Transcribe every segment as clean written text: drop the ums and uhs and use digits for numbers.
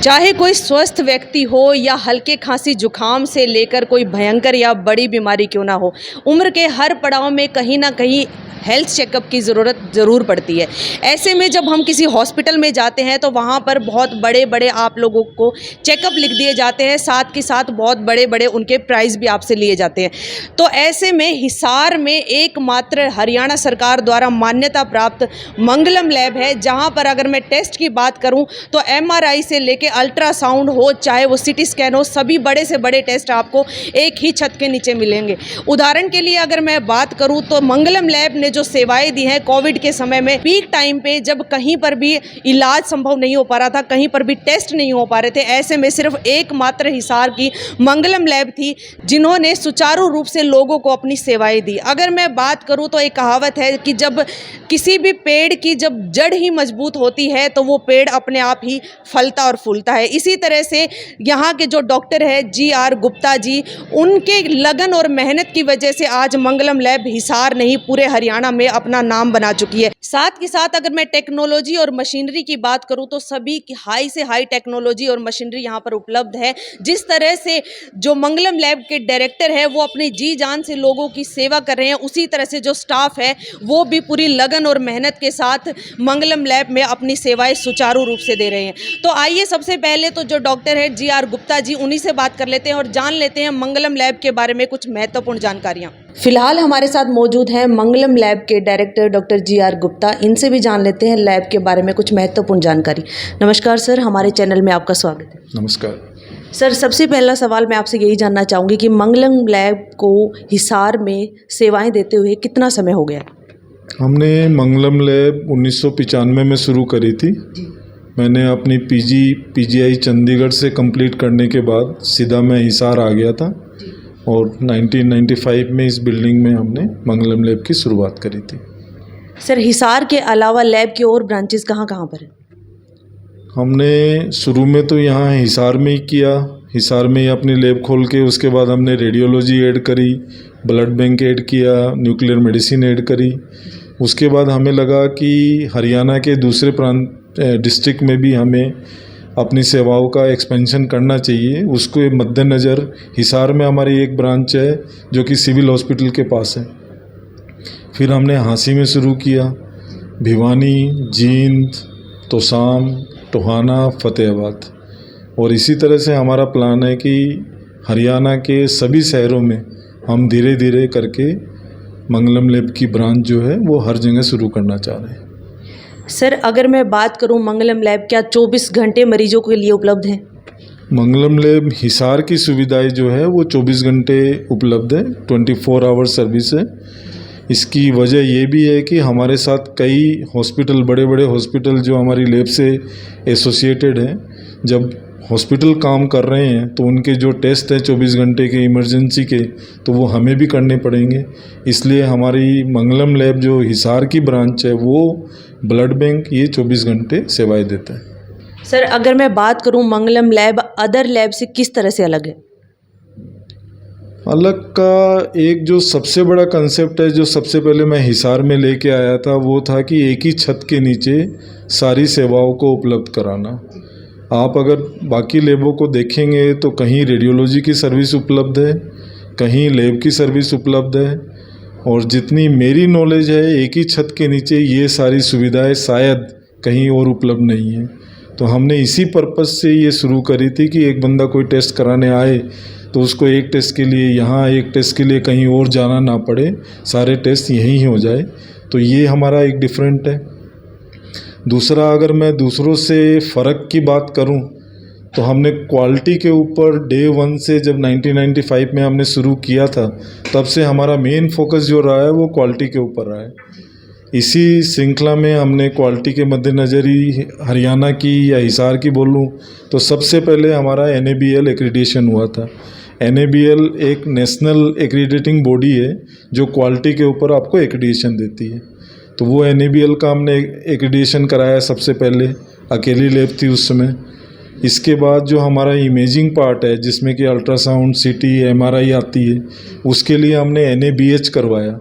चाहे कोई स्वस्थ व्यक्ति हो या हल्के खांसी जुकाम से लेकर कोई भयंकर या बड़ी बीमारी क्यों ना हो, उम्र के हर पड़ाव में कहीं ना कहीं हेल्थ चेकअप की ज़रूरत ज़रूर पड़ती है। ऐसे में जब हम किसी हॉस्पिटल में जाते हैं तो वहाँ पर बहुत बड़े बड़े आप लोगों को चेकअप लिख दिए जाते हैं, साथ के साथ बहुत बड़े बड़े उनके प्राइस भी आपसे लिए जाते हैं। तो ऐसे में हिसार में एकमात्र हरियाणा सरकार द्वारा मान्यता प्राप्त मंगलम लैब है, जहाँ पर अगर मैं टेस्ट की बात करूँ तो MRI से लेके अल्ट्रासाउंड हो, चाहे वो CT स्कैन हो, सभी बड़े से बड़े टेस्ट आपको एक ही छत के नीचे मिलेंगे। उदाहरण के लिए अगर मैं बात करूँ तो मंगलम लैब ने जो सेवाएं दी हैं कोविड के समय में, पीक टाइम पे जब कहीं पर भी इलाज संभव नहीं हो पा रहा था, कहीं पर भी टेस्ट नहीं हो पा रहे थे, ऐसे में सिर्फ एकमात्र हिसार की मंगलम लैब थी जिन्होंने सुचारू रूप से लोगों को अपनी सेवाएं दी। अगर मैं बात करूं तो एक कहावत है कि जब किसी भी पेड़ की जब जड़ ही मजबूत होती है तो वो पेड़ अपने आप ही फलता और फूलता है। इसी तरह से यहाँ के जो डॉक्टर है GR गुप्ता जी, उनके लगन और मेहनत की वजह से आज मंगलम लैब हिसार नहीं पूरे हरियाणा में अपना नाम बना चुकी है। साथ के साथ अगर मैं टेक्नोलॉजी और मशीनरी की बात करूं तो सभी की हाई से हाई टेक्नोलॉजी और मशीनरी यहां पर उपलब्ध है। जिस तरह से जो मंगलम लैब के डायरेक्टर है वो अपनी जी जान से लोगों की सेवा कर रहे हैं, उसी तरह से जो स्टाफ है वो भी पूरी लगन और मेहनत के साथ मंगलम लैब में अपनी सेवाएं सुचारू रूप से दे रहे हैं। तो आइए सबसे पहले तो जो डॉक्टर है GR गुप्ता जी, उन्हीं से बात कर लेते हैं और जान लेते हैं मंगलम लैब के बारे में कुछ महत्वपूर्ण जानकारियाँ। फिलहाल हमारे साथ मौजूद हैं मंगलम लैब के डायरेक्टर डॉक्टर GR गुप्ता। इनसे भी जान लेते हैं लैब के बारे में कुछ महत्वपूर्ण जानकारी। नमस्कार सर, हमारे चैनल में आपका स्वागत है। नमस्कार सर, सबसे पहला सवाल मैं आपसे यही जानना चाहूँगी कि मंगलम लैब को हिसार में सेवाएं देते हुए कितना समय हो गया? हमने मंगलम लैब 1995 में शुरू करी थी। मैंने अपनी PGI चंडीगढ़ से कंप्लीट करने के बाद सीधा मैं हिसार आ गया था और 1995 में इस बिल्डिंग में हमने मंगलम लैब की शुरुआत करी थी। सर, हिसार के अलावा लैब के और ब्रांचेस कहाँ कहाँ पर हैं? हमने शुरू में तो यहाँ हिसार में ही किया, हिसार में ही अपनी लैब खोल के उसके बाद हमने रेडियोलॉजी ऐड करी, ब्लड बैंक ऐड किया, न्यूक्लियर मेडिसिन ऐड करी। उसके बाद हमें लगा कि हरियाणा के दूसरे डिस्ट्रिक्ट में भी हमें अपनी सेवाओं का एक्सपेंशन करना चाहिए। उसको मद्देनज़र हिसार में हमारी एक ब्रांच है जो कि सिविल हॉस्पिटल के पास है। फिर हमने हांसी में शुरू किया, भिवानी, जींद, तोसाम, टोहाना, फतेहाबाद, और इसी तरह से हमारा प्लान है कि हरियाणा के सभी शहरों में हम धीरे धीरे करके मंगलम लैब की ब्रांच जो है वो हर जगह शुरू करना चाह रहे हैं। सर, अगर मैं बात करूं मंगलम लैब क्या 24 घंटे मरीजों के लिए उपलब्ध है? मंगलम लैब हिसार की सुविधाएं जो है वो 24 घंटे उपलब्ध है, 24 आवर सर्विस है। इसकी वजह ये भी है कि हमारे साथ कई हॉस्पिटल, बड़े बड़े हॉस्पिटल जो हमारी लैब से एसोसिएटेड हैं, जब हॉस्पिटल काम कर रहे हैं तो उनके जो टेस्ट है 24 घंटे के इमरजेंसी के, तो वो हमें भी करने पड़ेंगे। इसलिए हमारी मंगलम लैब जो हिसार की ब्रांच है वो ब्लड बैंक ये 24 घंटे सेवाएं देता है। सर, अगर मैं बात करूं मंगलम लैब अदर लैब से किस तरह से अलग है? अलग का एक जो सबसे बड़ा कंसेप्ट है, जो सबसे पहले मैं हिसार में लेके आया था, वो था कि एक ही छत के नीचे सारी सेवाओं को उपलब्ध कराना। आप अगर बाकी लैबों को देखेंगे तो कहीं रेडियोलॉजी की सर्विस उपलब्ध है, कहीं लैब की सर्विस उपलब्ध है, और जितनी मेरी नॉलेज है एक ही छत के नीचे ये सारी सुविधाएं शायद कहीं और उपलब्ध नहीं है। तो हमने इसी पर्पज़ से ये शुरू करी थी कि एक बंदा कोई टेस्ट कराने आए तो उसको एक टेस्ट के लिए यहाँ, एक टेस्ट के लिए कहीं और जाना ना पड़े, सारे टेस्ट यहीं हो जाए। तो ये हमारा एक डिफरेंट है। दूसरा, अगर मैं दूसरों से फ़र्क की बात करूं तो हमने क्वालिटी के ऊपर डे 1 से, जब 1995 में हमने शुरू किया था, तब से हमारा मेन फोकस जो रहा है वो क्वालिटी के ऊपर रहा है। इसी श्रृंखला में हमने क्वालिटी के मद्देनज़र ही हरियाणा की या हिसार की बोलूं तो सबसे पहले हमारा NABL एक्रीडिटेशन हुआ था। NABL एक नेशनल एक्रीडिटिंग बॉडी है जो क्वालिटी के ऊपर आपको एक्रीडिटेशन देती है। तो वो NABL का हमने एक्रीडिटेशन कराया सबसे पहले, अकेली लैब थी उस समय। इसके बाद जो हमारा इमेजिंग पार्ट है जिसमें कि अल्ट्रासाउंड, CT, MRI आती है, उसके लिए हमने NABH करवाया।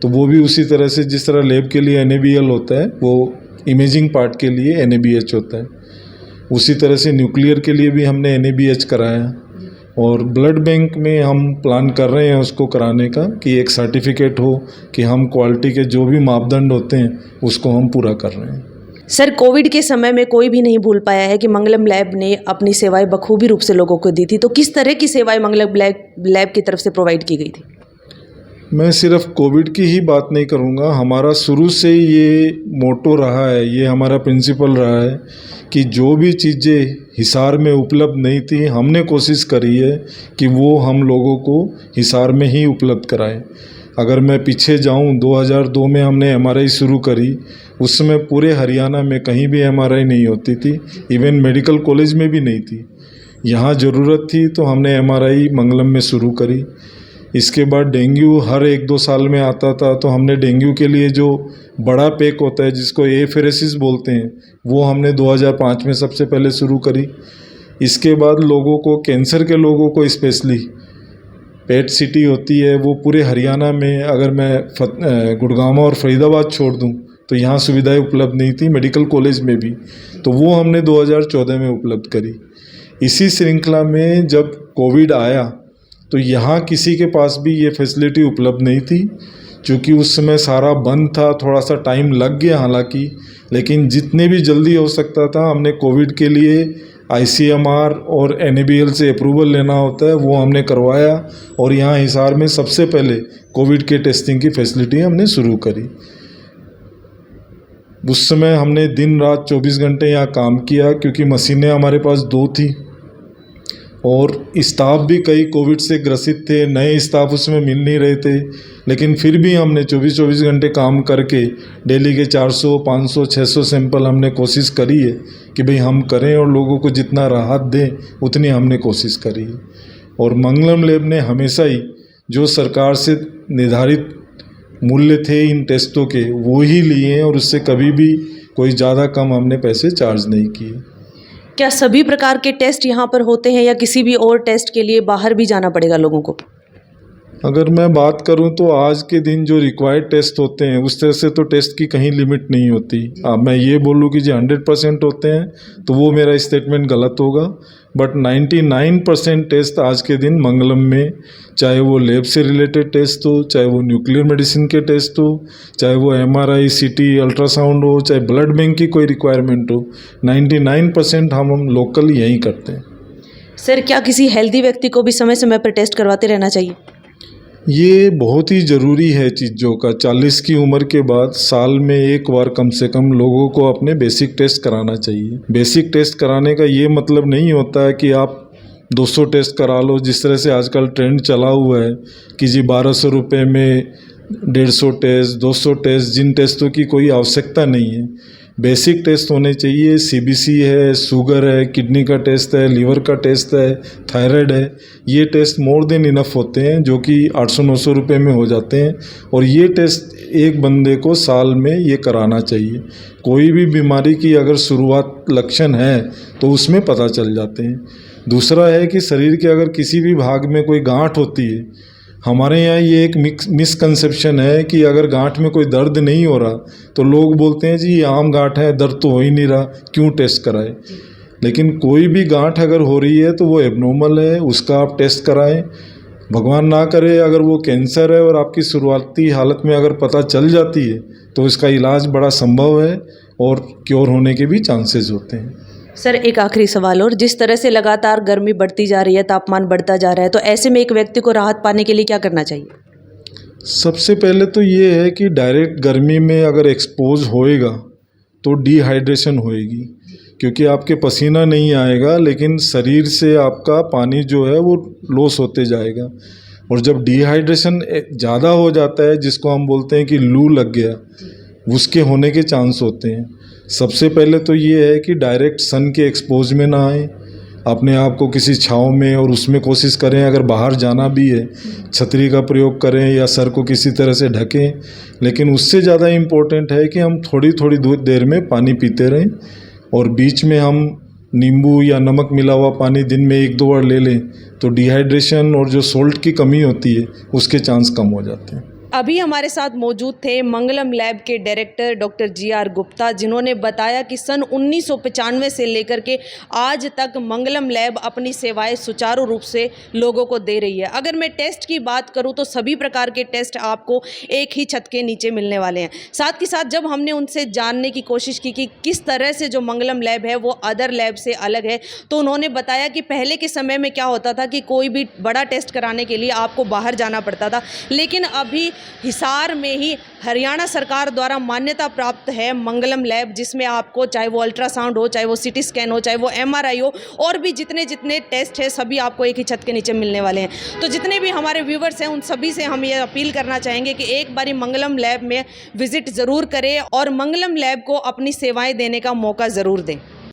तो वो भी उसी तरह से जिस तरह लैब के लिए NABL होता है वो इमेजिंग पार्ट के लिए NABH होता है। उसी तरह से न्यूक्लियर के लिए भी हमने NABH कराया और ब्लड बैंक में हम प्लान कर रहे हैं उसको कराने का कि एक सर्टिफिकेट हो कि हम क्वालिटी के जो भी मापदंड होते हैं उसको हम पूरा कर रहे हैं। सर, कोविड के समय में कोई भी नहीं भूल पाया है कि मंगलम लैब ने अपनी सेवाएं बखूबी रूप से लोगों को दी थी। तो किस तरह की सेवाएं मंगलम लैब की तरफ से प्रोवाइड की गई थी? मैं सिर्फ कोविड की ही बात नहीं करूँगा, हमारा शुरू से ये मोटो रहा है, ये हमारा प्रिंसिपल रहा है कि जो भी चीज़ें हिसार में उपलब्ध नहीं थी हमने कोशिश करी है कि वो हम लोगों को हिसार में ही उपलब्ध कराएं। अगर मैं पीछे जाऊं 2002 में हमने MRI शुरू करी, उस समय पूरे हरियाणा में कहीं भी MRI नहीं होती थी, इवन मेडिकल कॉलेज में भी नहीं थी। यहाँ ज़रूरत थी तो हमने MRI मंगलम में शुरू करी। इसके बाद डेंगू हर 1-2 साल में आता था तो हमने डेंगू के लिए जो बड़ा पैक होता है जिसको एफेरेसिस बोलते हैं वो हमने 2005 में सबसे पहले शुरू करी। इसके बाद लोगों को कैंसर के लोगों को स्पेशली पेट सिटी होती है वो पूरे हरियाणा में, अगर मैं गुड़गांव और फरीदाबाद छोड़ दूं तो यहाँ सुविधाएं उपलब्ध नहीं थी, मेडिकल कॉलेज में भी, तो वो हमने 2014 में उपलब्ध करी। इसी श्रृंखला में जब कोविड आया तो यहाँ किसी के पास भी ये फैसिलिटी उपलब्ध नहीं थी, क्योंकि उस समय सारा बंद था, थोड़ा सा टाइम लग गया हालांकि, लेकिन जितने भी जल्दी हो सकता था हमने कोविड के लिए ICMR और NABL से अप्रूवल लेना होता है वो हमने करवाया और यहाँ हिसार में सबसे पहले कोविड के टेस्टिंग की फैसिलिटी हमने शुरू करी। उस समय हमने दिन रात 24 घंटे यहाँ काम किया क्योंकि मशीनें हमारे पास 2 थी और स्टाफ भी कई कोविड से ग्रसित थे, नए स्टाफ उसमें मिल नहीं रहे थे, लेकिन फिर भी हमने 24 घंटे काम करके डेली के 400, 500, 600 सैंपल हमने कोशिश करी है कि भाई हम करें और लोगों को जितना राहत दें उतनी हमने कोशिश करी है। और मंगलम लैब ने हमेशा ही जो सरकार से निर्धारित मूल्य थे इन टेस्टों के वो ही लिए हैं और उससे कभी भी कोई ज़्यादा कम हमने पैसे चार्ज नहीं किए। क्या सभी प्रकार के टेस्ट यहाँ पर होते हैं या किसी भी और टेस्ट के लिए बाहर भी जाना पड़ेगा लोगों को? अगर मैं बात करूं तो आज के दिन जो रिक्वायर्ड टेस्ट होते हैं उस तरह से तो टेस्ट की कहीं लिमिट नहीं होती। मैं ये बोलूं कि जो 100% होते हैं तो वो मेरा स्टेटमेंट गलत होगा, बट 99% टेस्ट आज के दिन मंगलम में, चाहे वो लैब से रिलेटेड टेस्ट हो, चाहे वो न्यूक्लियर मेडिसिन के टेस्ट हो, चाहे वो MRI, CT, अल्ट्रासाउंड हो, चाहे ब्लड बैंक की कोई रिक्वायरमेंट हो, 99% हम लोकल यहीं करते हैं। सर, क्या किसी हेल्दी व्यक्ति को भी समय समय पर टेस्ट करवाते रहना चाहिए? ये बहुत ही ज़रूरी है चीज़ों का। 40 की उम्र के बाद साल में एक बार कम से कम लोगों को अपने बेसिक टेस्ट कराना चाहिए। बेसिक टेस्ट कराने का ये मतलब नहीं होता है कि आप 200 टेस्ट करा लो, जिस तरह से आजकल ट्रेंड चला हुआ है कि जी 1200 रुपये में 150 टेस्ट, 200 टेस्ट, जिन टेस्टों की कोई आवश्यकता नहीं है। बेसिक टेस्ट होने चाहिए। CBC है, शुगर है, किडनी का टेस्ट है, लीवर का टेस्ट है, थायराइड है, ये टेस्ट मोर देन इनफ होते हैं जो कि 800-900 रुपये में हो जाते हैं और ये टेस्ट एक बंदे को साल में ये कराना चाहिए। कोई भी बीमारी की अगर शुरुआत लक्षण है तो उसमें पता चल जाते हैं। दूसरा है कि शरीर के अगर किसी भी भाग में कोई गांठ होती है, हमारे यहाँ ये एक मिसकंसेप्शन है कि अगर गांठ में कोई दर्द नहीं हो रहा तो लोग बोलते हैं जी ये आम गांठ है, दर्द तो हो ही नहीं रहा, क्यों टेस्ट कराएं। लेकिन कोई भी गांठ अगर हो रही है तो वो एबनॉर्मल है, उसका आप टेस्ट कराएं। भगवान ना करे अगर वो कैंसर है और आपकी शुरुआती हालत में अगर पता चल जाती है तो इसका इलाज बड़ा संभव है और क्योर होने के भी चांसेस होते हैं। सर, एक आखिरी सवाल और, जिस तरह से लगातार गर्मी बढ़ती जा रही है, तापमान बढ़ता जा रहा है, तो ऐसे में एक व्यक्ति को राहत पाने के लिए क्या करना चाहिए? सबसे पहले तो ये है कि डायरेक्ट गर्मी में अगर एक्सपोज होएगा तो डिहाइड्रेशन होएगी, क्योंकि आपके पसीना नहीं आएगा लेकिन शरीर से आपका पानी जो है वो लॉस होते जाएगा। और जब डिहाइड्रेशन ज़्यादा हो जाता है, जिसको हम बोलते हैं कि लू लग गया, उसके होने के चांस होते हैं। सबसे पहले तो ये है कि डायरेक्ट सन के एक्सपोज में ना आए, अपने आप को किसी छाँव में और उसमें कोशिश करें। अगर बाहर जाना भी है छतरी का प्रयोग करें या सर को किसी तरह से ढकें। लेकिन उससे ज़्यादा इम्पोर्टेंट है कि हम थोड़ी थोड़ी देर में पानी पीते रहें और बीच में हम नींबू या नमक मिला हुआ पानी दिन में 1-2 बार ले लें तो डिहाइड्रेशन और जो सोल्ट की कमी होती है उसके चांस कम हो जाते हैं। अभी हमारे साथ मौजूद थे मंगलम लैब के डायरेक्टर डॉक्टर जी.आर. गुप्ता, जिन्होंने बताया कि सन 1995 से लेकर के आज तक मंगलम लैब अपनी सेवाएं सुचारू रूप से लोगों को दे रही है। अगर मैं टेस्ट की बात करूं तो सभी प्रकार के टेस्ट आपको एक ही छत के नीचे मिलने वाले हैं। साथ ही साथ जब हमने उनसे जानने की कोशिश की कि किस तरह से जो मंगलम लैब है वो अदर लैब से अलग है, तो उन्होंने बताया कि पहले के समय में क्या होता था कि कोई भी बड़ा टेस्ट कराने के लिए आपको बाहर जाना पड़ता था, लेकिन अभी हिसार में ही हरियाणा सरकार द्वारा मान्यता प्राप्त है मंगलम लैब, जिसमें आपको चाहे वो अल्ट्रासाउंड हो, चाहे वो सीटी स्कैन हो, चाहे वो एमआरआई हो, और भी जितने जितने टेस्ट है सभी आपको एक ही छत के नीचे मिलने वाले हैं। तो जितने भी हमारे व्यूवर्स हैं उन सभी से हम ये अपील करना चाहेंगे कि एक बारी मंगलम लैब में विजिट ज़रूर करें और मंगलम लैब को अपनी सेवाएं देने का मौका ज़रूर दें।